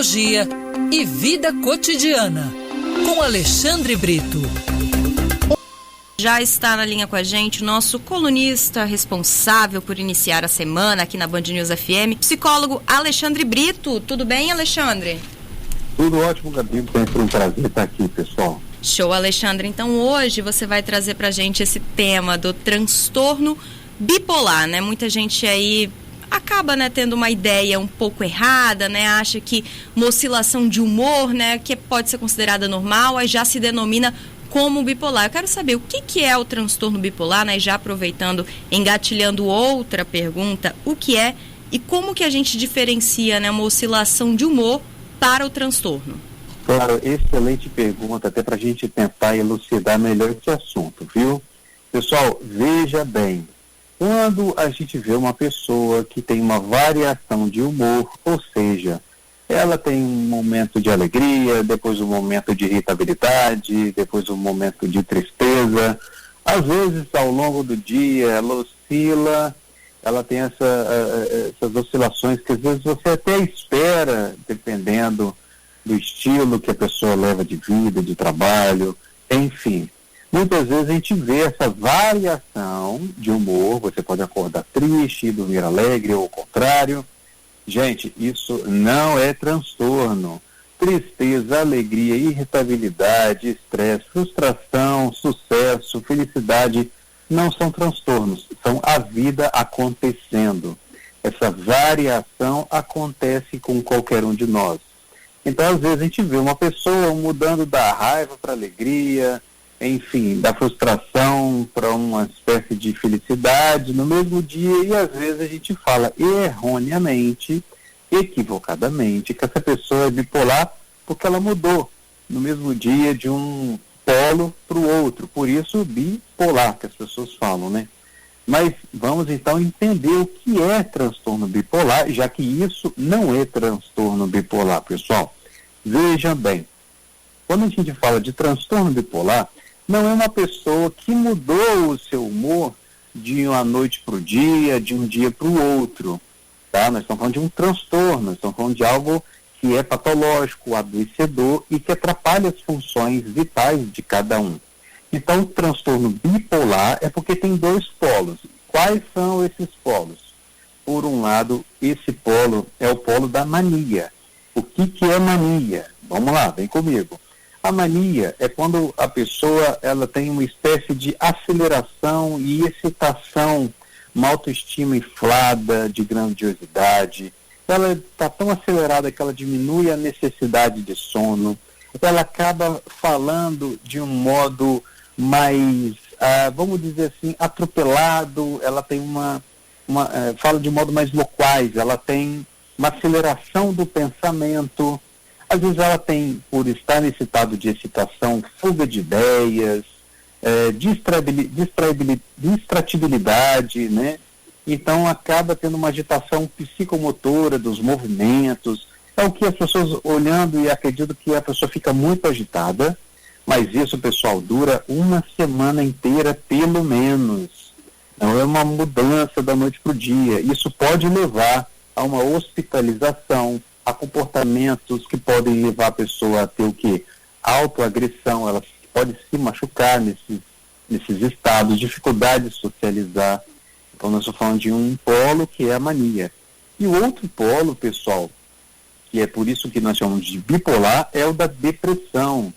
psicologia e vida cotidiana, com Alexandre Brito. Já está na linha com a gente o nosso colunista responsável por iniciar a semana aqui na Band News FM, psicólogo Alexandre Brito. Tudo bem, Alexandre? Tudo ótimo, Gabi. Sempre um prazer estar aqui, pessoal. Show, Alexandre. Então hoje você vai trazer pra gente esse tema do transtorno bipolar, né? Muita gente aí acaba, né, tendo uma ideia um pouco errada, né? Acha que uma oscilação de humor, né, que pode ser considerada normal, aí já se denomina como bipolar. Eu quero saber o que é o transtorno bipolar, né? Já aproveitando, engatilhando outra pergunta, o que é e como que a gente diferencia, né, uma oscilação de humor para o transtorno? Claro, excelente pergunta, até para a gente tentar elucidar melhor esse assunto, viu? Pessoal, veja bem, quando a gente vê uma pessoa que tem uma variação de humor, ou seja, ela tem um momento de alegria, depois um momento de irritabilidade, depois um momento de tristeza, às vezes ao longo do dia ela oscila, ela tem essas oscilações que às vezes você até espera, dependendo do estilo que a pessoa leva de vida, de trabalho, enfim. Muitas vezes a gente vê essa variação de humor, você pode acordar triste, dormir alegre ou o contrário. Gente, isso não é transtorno. Tristeza, alegria, irritabilidade, estresse, frustração, sucesso, felicidade não são transtornos, são a vida acontecendo. Essa variação acontece com qualquer um de nós. Então, às vezes, a gente vê uma pessoa mudando da raiva para alegria, enfim, da frustração para uma espécie de felicidade no mesmo dia, e às vezes a gente fala erroneamente, equivocadamente, que essa pessoa é bipolar porque ela mudou no mesmo dia de um polo para o outro. Por isso, bipolar, que as pessoas falam, né? Mas vamos então entender o que é transtorno bipolar, já que isso não é transtorno bipolar, pessoal. Vejam bem, quando a gente fala de transtorno bipolar, não é uma pessoa que mudou o seu humor de uma noite para o dia, de um dia para o outro, tá? Nós estamos falando de um transtorno, nós estamos falando de algo que é patológico, adoecedor e que atrapalha as funções vitais de cada um. Então, o transtorno bipolar é porque tem dois polos. Quais são esses polos? Por um lado, esse polo é o polo da mania. O que é mania? Vamos lá, vem comigo. A mania é quando a pessoa ela tem uma espécie de aceleração e excitação, uma autoestima inflada, de grandiosidade. Ela está tão acelerada que ela diminui a necessidade de sono. Ela acaba falando de um modo mais, vamos dizer assim, atropelado. Ela tem fala de modo mais loquaz, ela tem uma aceleração do pensamento. Às vezes ela tem, por estar nesse estado de excitação, fuga de ideias, distratibilidade, né? Então acaba tendo uma agitação psicomotora dos movimentos. É o que as pessoas olhando e acreditam que a pessoa fica muito agitada, mas isso, pessoal, dura uma semana inteira pelo menos. Não é uma mudança da noite para o dia. Isso pode levar a uma hospitalização, a comportamentos que podem levar a pessoa a ter o quê? Autoagressão, ela pode se machucar nesses estados, dificuldade de socializar. Então nós estamos falando de um polo que é a mania. E o outro polo, pessoal, que é por isso que nós chamamos de bipolar, é o da depressão.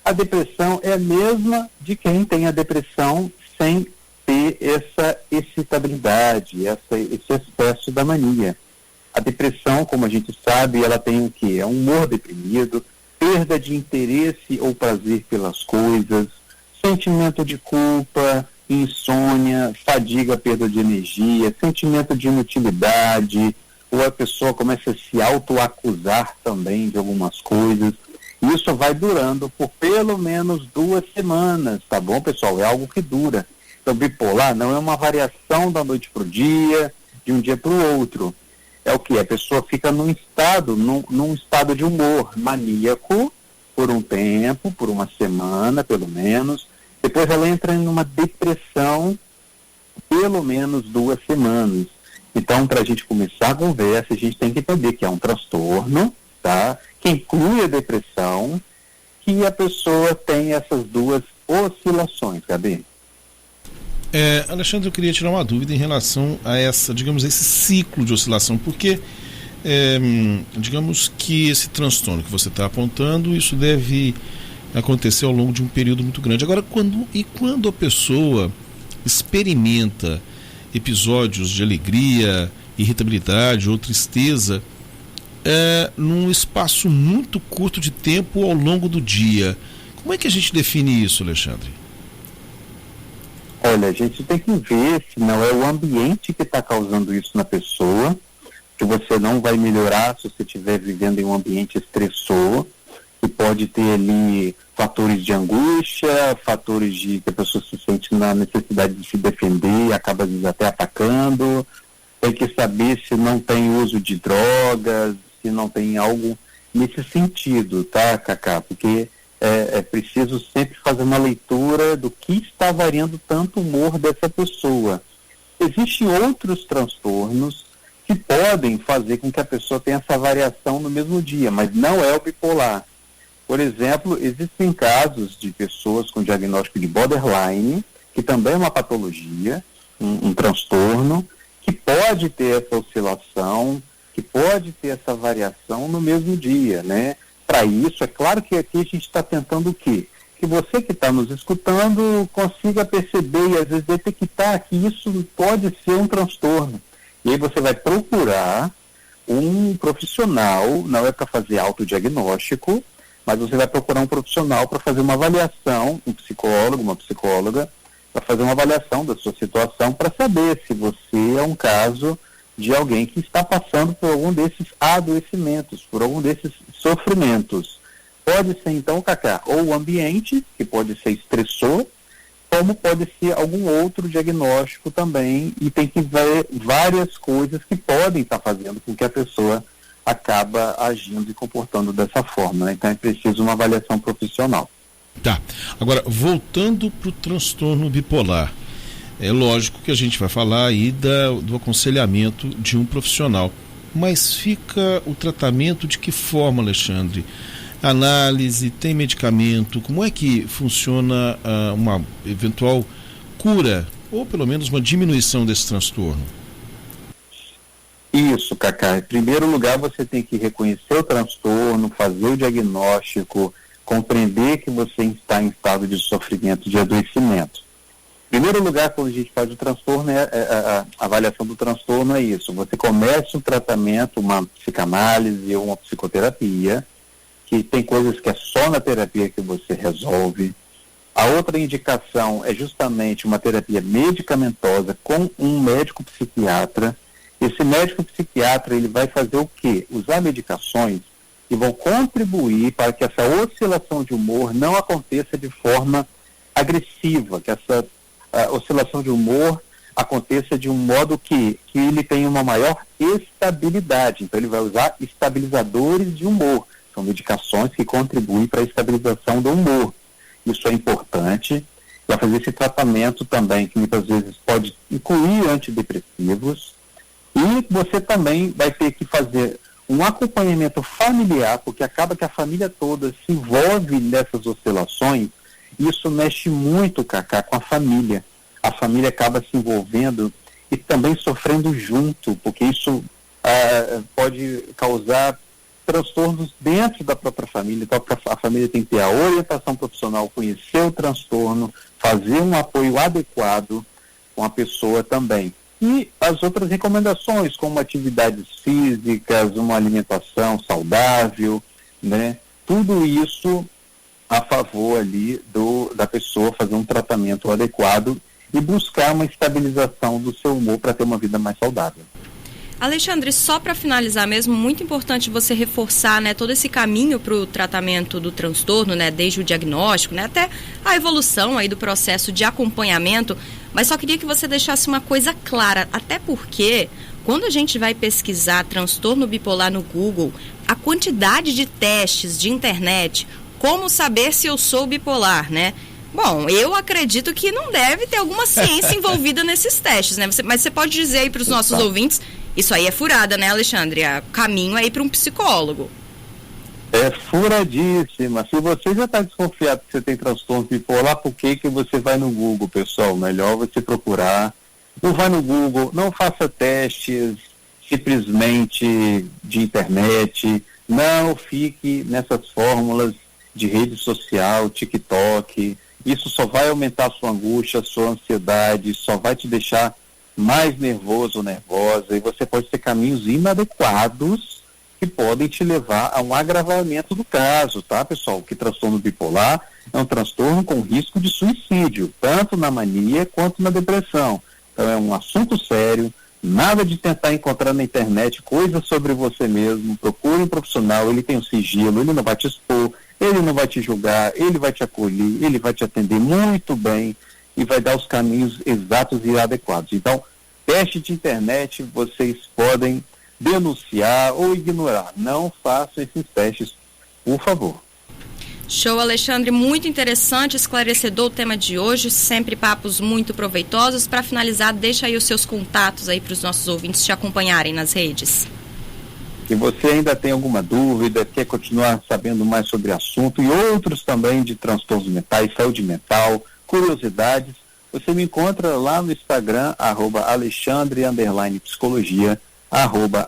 A depressão é a mesma de quem tem a depressão sem ter essa excitabilidade, esse excesso da mania. A depressão, como a gente sabe, ela tem o quê? É um humor deprimido, perda de interesse ou prazer pelas coisas, sentimento de culpa, insônia, fadiga, perda de energia, sentimento de inutilidade, ou a pessoa começa a se autoacusar também de algumas coisas. Isso vai durando por pelo menos 2 semanas, tá bom, pessoal? É algo que dura. Então, bipolar não é uma variação da noite para o dia, de um dia para o outro. É o que? A pessoa fica num estado de humor maníaco por um tempo, por uma semana, pelo menos. Depois ela entra em uma depressão, pelo menos 2 semanas. Então, para a gente começar a conversa, a gente tem que entender que é um transtorno, tá? Que inclui a depressão, que a pessoa tem essas duas oscilações, Gabi. Alexandre, eu queria tirar uma dúvida em relação a esse ciclo de oscilação, porque digamos que esse transtorno que você está apontando, isso deve acontecer ao longo de um período muito grande. Agora, quando a pessoa experimenta episódios de alegria, irritabilidade ou tristeza num espaço muito curto de tempo ao longo do dia, como é que a gente define isso, Alexandre? Olha, a gente tem que ver se não é o ambiente que está causando isso na pessoa, que você não vai melhorar se você estiver vivendo em um ambiente estressor, que pode ter ali fatores de angústia, fatores de que a pessoa se sente na necessidade de se defender e acaba às vezes até atacando. Tem que saber se não tem uso de drogas, se não tem algo nesse sentido, tá, Cacá? Porque é preciso sempre fazer uma leitura do que está variando tanto o humor dessa pessoa. Existem outros transtornos que podem fazer com que a pessoa tenha essa variação no mesmo dia, mas não é o bipolar. Por exemplo, existem casos de pessoas com diagnóstico de borderline, que também é uma patologia, um transtorno, que pode ter essa oscilação, que pode ter essa variação no mesmo dia, né? Para isso, é claro que aqui a gente está tentando o quê? Que você que está nos escutando consiga perceber e às vezes detectar que isso pode ser um transtorno. E aí você vai procurar um profissional, não é para fazer autodiagnóstico, mas você vai procurar um profissional para fazer uma avaliação, um psicólogo, uma psicóloga, para fazer uma avaliação da sua situação, para saber se você é um caso de alguém que está passando por algum desses adoecimentos, por algum desses sofrimentos. Pode ser, então, Cacá, ou o ambiente, que pode ser estressor, como pode ser algum outro diagnóstico também, e tem que ver várias coisas que podem estar fazendo com que a pessoa acaba agindo e comportando dessa forma, né? Então é preciso uma avaliação profissional. Tá. Agora, voltando para o transtorno bipolar, é lógico que a gente vai falar aí do aconselhamento de um profissional, mas fica o tratamento de que forma, Alexandre? Análise, tem medicamento? Como é que funciona uma eventual cura, ou pelo menos uma diminuição desse transtorno? Isso, Cacá. Em primeiro lugar, você tem que reconhecer o transtorno, fazer o diagnóstico, compreender que você está em estado de sofrimento, de adoecimento. Em primeiro lugar, quando a gente faz o transtorno, a avaliação do transtorno é isso. Você começa um tratamento, uma psicanálise ou uma psicoterapia, que tem coisas que é só na terapia que você resolve. A outra indicação é justamente uma terapia medicamentosa com um médico psiquiatra. Esse médico psiquiatra, ele vai fazer o quê? Usar medicações que vão contribuir para que essa oscilação de humor não aconteça de forma agressiva, que essa oscilação de humor aconteça de um modo que ele tenha uma maior estabilidade. Então ele vai usar estabilizadores de humor. São medicações que contribuem para a estabilização do humor. Isso é importante. Vai fazer esse tratamento também, que muitas vezes pode incluir antidepressivos. E você também vai ter que fazer um acompanhamento familiar, porque acaba que a família toda se envolve nessas oscilações. Isso mexe muito, Cacá, com a família. A família acaba se envolvendo e também sofrendo junto, porque isso pode causar transtornos dentro da própria família. Então a família tem que ter a orientação profissional, conhecer o transtorno, fazer um apoio adequado com a pessoa também. E as outras recomendações, como atividades físicas, uma alimentação saudável, né? Tudo isso a favor ali da pessoa fazer um tratamento adequado e buscar uma estabilização do seu humor para ter uma vida mais saudável. Alexandre, só para finalizar mesmo, muito importante você reforçar, né, todo esse caminho para o tratamento do transtorno, né, desde o diagnóstico, né, até a evolução aí do processo de acompanhamento, mas só queria que você deixasse uma coisa clara, até porque quando a gente vai pesquisar transtorno bipolar no Google, a quantidade de testes de internet, como saber se eu sou bipolar, né? Bom, eu acredito que não deve ter alguma ciência envolvida nesses testes, né? Mas você pode dizer aí para os nossos ouvintes, isso aí é furada, né, Alexandre? O caminho é ir para um psicólogo. É furadíssima. Se você já está desconfiado que você tem transtorno bipolar, por que você vai no Google, pessoal? Melhor você procurar. Não vai no Google, não faça testes simplesmente de internet, não fique nessas fórmulas de rede social, TikTok. Isso só vai aumentar a sua angústia, a sua ansiedade, só vai te deixar mais nervoso ou nervosa, e você pode ter caminhos inadequados que podem te levar a um agravamento do caso, tá, pessoal? Que transtorno bipolar é um transtorno com risco de suicídio, tanto na mania quanto na depressão. Então é um assunto sério, nada de tentar encontrar na internet coisas sobre você mesmo. Procure um profissional, ele tem um sigilo, ele não vai te expor, ele não vai te julgar, ele vai te acolher, ele vai te atender muito bem e vai dar os caminhos exatos e adequados. Então, teste de internet vocês podem denunciar ou ignorar. Não façam esses testes, por favor. Show, Alexandre, muito interessante, esclarecedor o tema de hoje, sempre papos muito proveitosos. Para finalizar, deixa aí os seus contatos aí para os nossos ouvintes te acompanharem nas redes. Se você ainda tem alguma dúvida, quer continuar sabendo mais sobre o assunto e outros também de transtornos mentais, saúde mental, curiosidades, você me encontra lá no Instagram, @Alexandre_psicologia,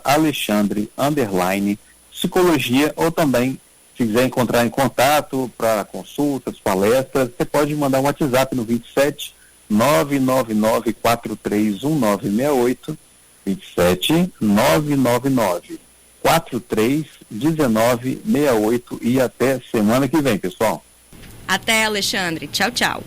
@Alexandre_psicologia, ou também, se quiser encontrar em contato para consultas, palestras, você pode mandar um WhatsApp no 27 999 431968, 27 999 431968, e até semana que vem, pessoal. Até, Alexandre. Tchau, tchau.